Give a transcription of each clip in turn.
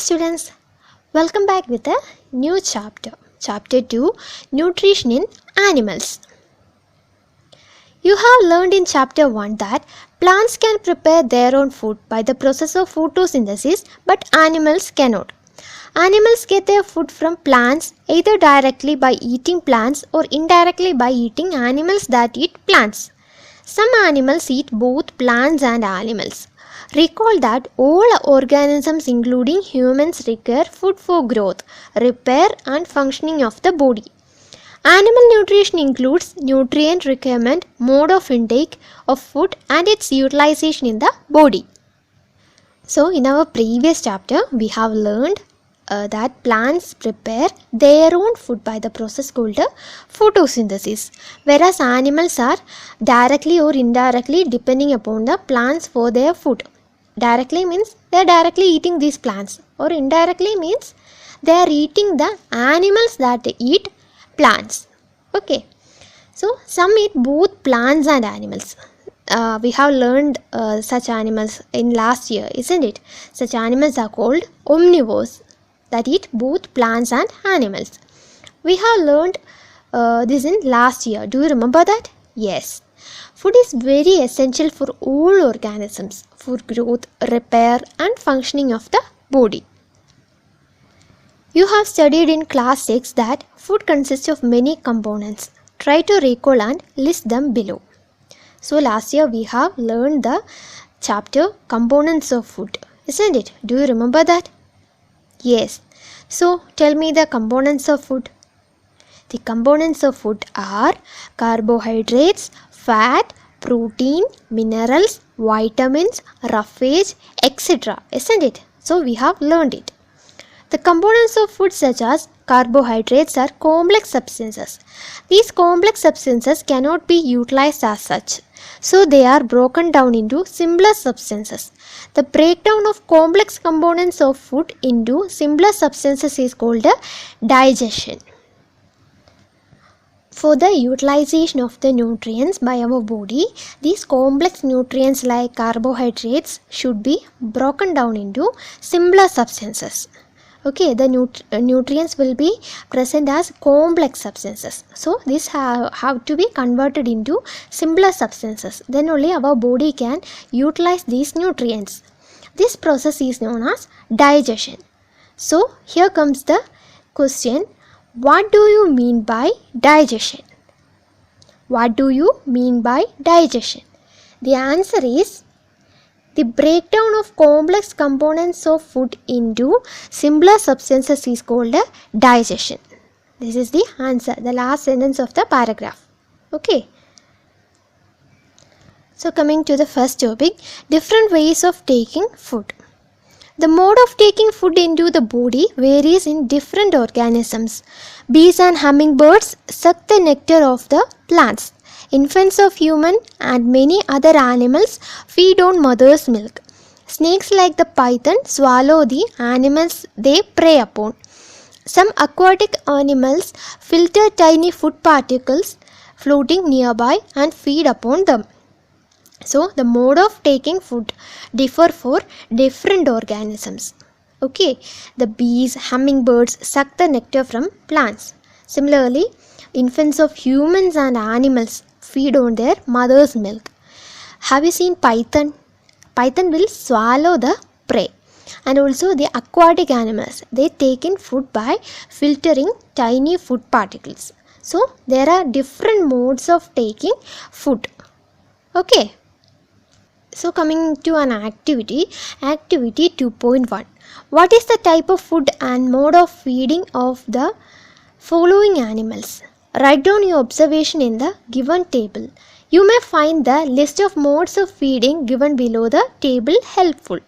students, welcome back with a new chapter. Chapter 2, Nutrition in Animals. You have learned in chapter 1 that plants can prepare their own food by the process of photosynthesis, but animals cannot. Animals get their food from plants either directly by eating plants or indirectly by eating animals that eat plants. Some animals eat both plants and animals. Recall that all organisms including humans require food for growth, repair and functioning of the body. Animal nutrition includes nutrient requirement, mode of intake of food and its utilization in the body. So in our previous chapter we have learned that plants prepare their own food by the process called photosynthesis, whereas animals are directly or indirectly depending upon the plants for their food. Directly means they are directly eating these plants, or indirectly means they are eating the animals that eat plants. Okay, so some eat both plants and animals. We have learned such animals in last year, isn't it? Such animals are called omnivores, that eat both plants and animals. We have learned this in last year. Do you remember that? Yes. Food is very essential for all organisms for growth, repair and functioning of the body. You have studied in class 6 that food consists of many components. Try to recall and list them below. So last year we have learned the chapter components of food, isn't it? Do you remember that? Yes. So tell me the components of food. The components of food are carbohydrates, fat, protein, minerals, vitamins, roughage, etc. Isn't it? So we have learned it. The components of food such as carbohydrates are complex substances. These complex substances cannot be utilized as such. So they are broken down into simpler substances. The breakdown of complex components of food into simpler substances is called digestion. For the utilization of the nutrients by our body, these complex nutrients like carbohydrates should be broken down into simpler substances. Okay, the nutrients will be present as complex substances. So this have to be converted into simpler substances. Then only our body can utilize these nutrients. This process is known as digestion. So here comes the question. What do you mean by digestion? What do you mean by digestion? The answer is the breakdown of complex components of food into simpler substances is called digestion. This is the answer, the last sentence of the paragraph. Okay. So coming to the first topic, different ways of taking food. The mode of taking food into the body varies in different organisms. Bees and hummingbirds suck the nectar of the plants. Infants of human and many other animals feed on mother's milk. Snakes like the python swallow the animals they prey upon. Some aquatic animals filter tiny food particles floating nearby and feed upon them. So the mode of taking food differ for different organisms. Okay, the bees, hummingbirds suck the nectar from plants. Similarly, infants of humans and animals feed on their mother's milk. Have you seen python? Python will swallow the prey. And also the aquatic animals, they take in food by filtering tiny food particles. So there are different modes of taking food. Okay. So coming to an activity 2.1. What is the type of food and mode of feeding of the following animals? Write down your observation in the given table. You may find the list of modes of feeding given below the table helpful.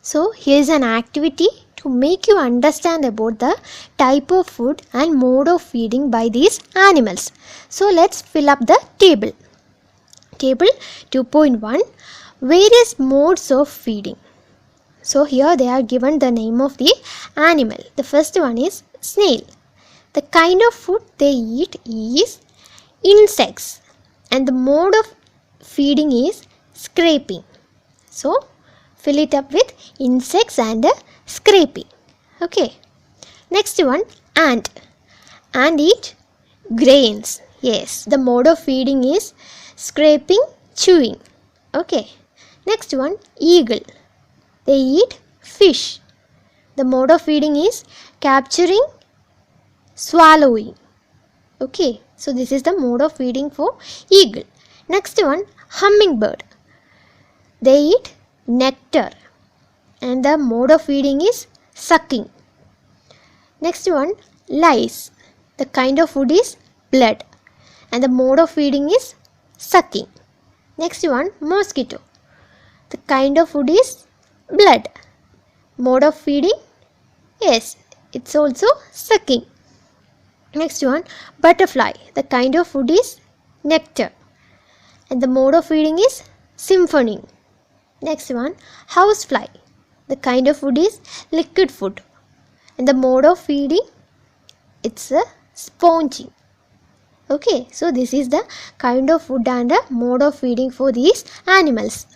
So here is an activity to make you understand about the type of food and mode of feeding by these animals. So let's fill up the table. Table 2.1, various modes of feeding. So here they are given the name of the animal. The first one is snail. The kind of food they eat is insects and the mode of feeding is scraping. So fill it up with insects and scraping. Okay. Next one, ant. Ant eat grains. Yes, the mode of feeding is scraping, chewing. Okay. Next one, eagle. They eat fish. The mode of feeding is capturing, swallowing. Okay, so this is the mode of feeding for eagle. Next one, hummingbird. They eat nectar and the mode of feeding is sucking. Next one, lice. The kind of food is blood and the mode of feeding is sucking. Next one, mosquito. The kind of food is blood. Mode of feeding, yes, it's also sucking. Next one, butterfly. The kind of food is nectar and the mode of feeding is symphony. Next one, housefly. The kind of food is liquid food and the mode of feeding, it's a sponging. Okay, so this is the kind of food and mode of feeding for these animals.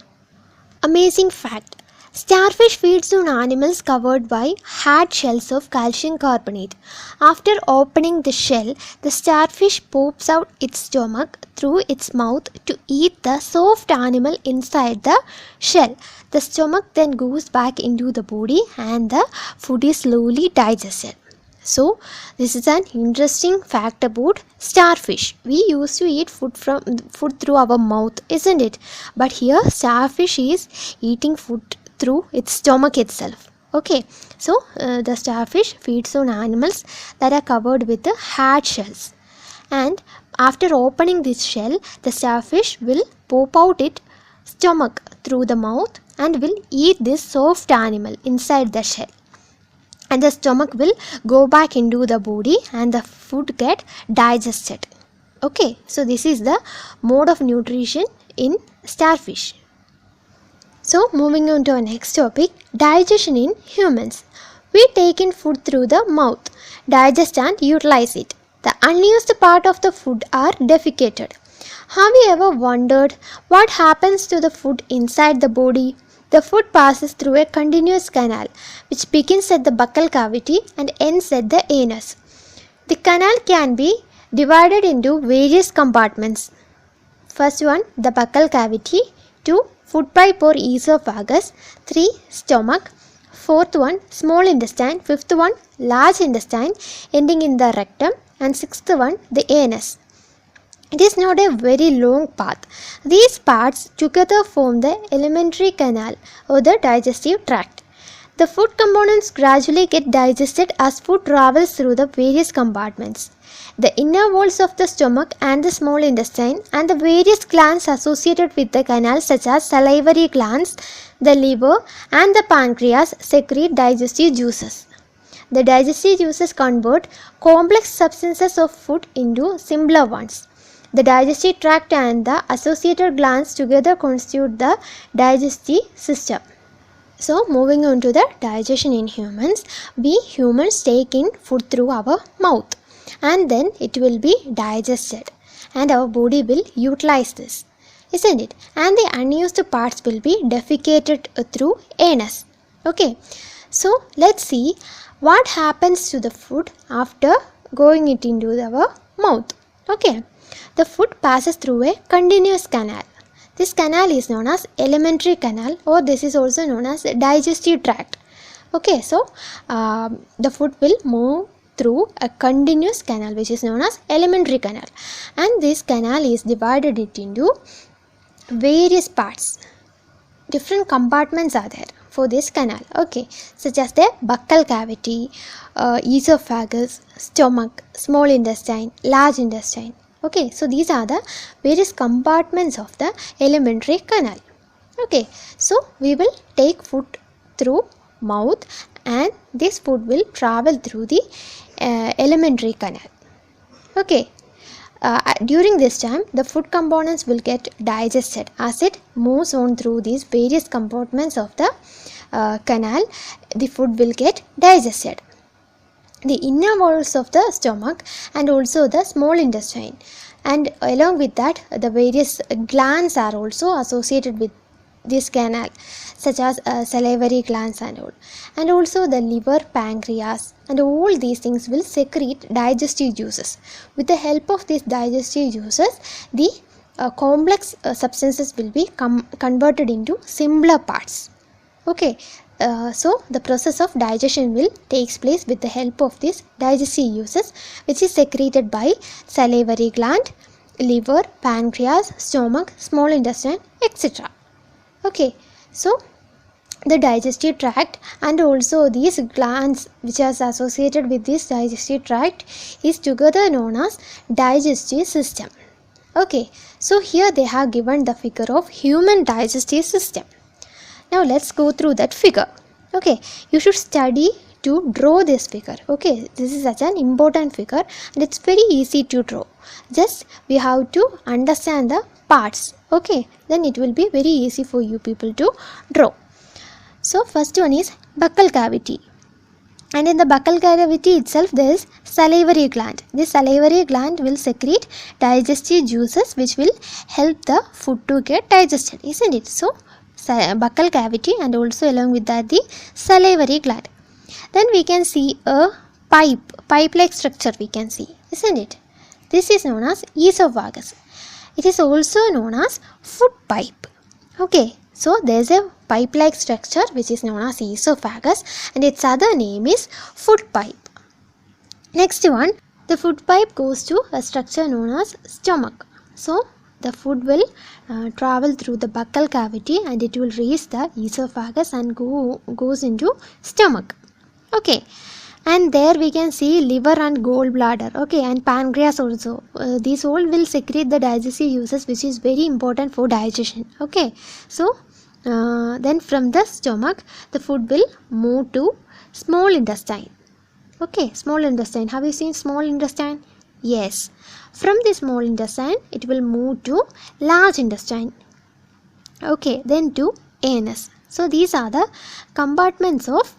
Amazing fact. Starfish feeds on animals covered by hard shells of calcium carbonate. After opening the shell, the starfish pops out its stomach through its mouth to eat the soft animal inside the shell. The stomach then goes back into the body and the food is slowly digested. So, this is an interesting fact about starfish. We used to eat food through our mouth, isn't it? But here, starfish is eating food through its stomach itself. Okay, so the starfish feeds on animals that are covered with the hard shells. And after opening this shell, the starfish will pop out its stomach through the mouth and will eat this soft animal inside the shell. And the stomach will go back into the body and the food get digested. Okay, so this is the mode of nutrition in starfish. So moving on to our next topic, digestion in humans. We take in food through the mouth, digest and utilize it. The unused part of the food are defecated. Have you ever wondered what happens to the food inside the body? The food passes through a continuous canal which begins at the buccal cavity and ends at the anus. The canal can be divided into various compartments. First one, the buccal cavity. 2, food pipe or esophagus. 3, stomach. 4th one, small intestine. 5th one, large intestine ending in the rectum. And 6th one, the anus. It is not a very long path. These parts together form the alimentary canal or the digestive tract. The food components gradually get digested as food travels through the various compartments. The inner walls of the stomach and the small intestine and the various glands associated with the canal such as salivary glands, the liver and the pancreas secrete digestive juices. The digestive juices convert complex substances of food into simpler ones. The digestive tract and the associated glands together constitute the digestive system. So moving on to the digestion in humans, we humans take in food through our mouth and then it will be digested and our body will utilize this, isn't it? And the unused parts will be defecated through anus. Okay, so let's see what happens to the food after going it into our mouth. Okay. The food passes through a continuous canal. This canal is known as alimentary canal or this is also known as digestive tract. Okay, so the food will move through a continuous canal which is known as alimentary canal. And this canal is divided into various parts. Different compartments are there for this canal. Okay, such as the buccal cavity, esophagus, stomach, small intestine, large intestine. Okay, so these are the various compartments of the alimentary canal. Okay, so we will take food through mouth and this food will travel through the alimentary canal. Okay, during this time the food components will get digested as it moves on through these various compartments of the canal. The food will get digested. The inner walls of the stomach and also the small intestine, and along with that the various glands are also associated with this canal, such as salivary glands and all. And also the liver, pancreas, and all these things will secrete digestive juices. With the help of these digestive juices, the complex substances will be converted into simpler parts. Okay, so the process of digestion will takes place with the help of these digestive juices, which is secreted by salivary gland, liver, pancreas, stomach, small intestine, etc. Okay, so the digestive tract and also these glands which are associated with this digestive tract is together known as digestive system. Okay, so here they have given the figure of human digestive system. Now let's go through that figure. Okay, you should study to draw this figure. Okay, this is such an important figure and it's very easy to draw. Just we have to understand the parts. Okay, then it will be very easy for you people to draw. So first one is buccal cavity. And in the buccal cavity itself there is salivary gland. This salivary gland will secrete digestive juices which will help the food to get digested, isn't it? So buccal cavity and also along with that the salivary gland. Then we can see a pipe-like structure we can see, isn't it? This is known as esophagus. It is also known as food pipe. Okay, so there is a pipe-like structure which is known as esophagus and its other name is food pipe. Next one, the food pipe goes to a structure known as stomach. So the food will travel through the buccal cavity and it will reach the esophagus and goes into stomach. Okay, and there we can see liver and gallbladder. Okay, and pancreas also. These all will secrete the digestive juices which is very important for digestion. Okay, so then from the stomach the food will move to small intestine. Okay, small intestine. Have you seen small intestine? Yes. From the small intestine it will move to large intestine. Okay, then to anus. So these are the compartments of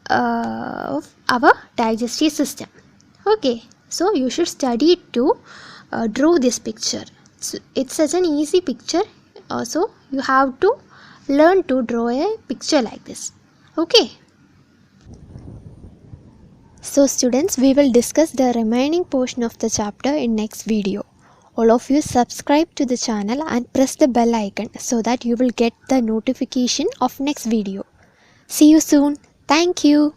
our digestive system. Okay, so you should study to draw this picture. It's such an easy picture. Also you have to learn to draw a picture like this. Okay. So students, we will discuss the remaining portion of the chapter in next video. All of you subscribe to the channel and press the bell icon so that you will get the notification of next video. See you soon. Thank you.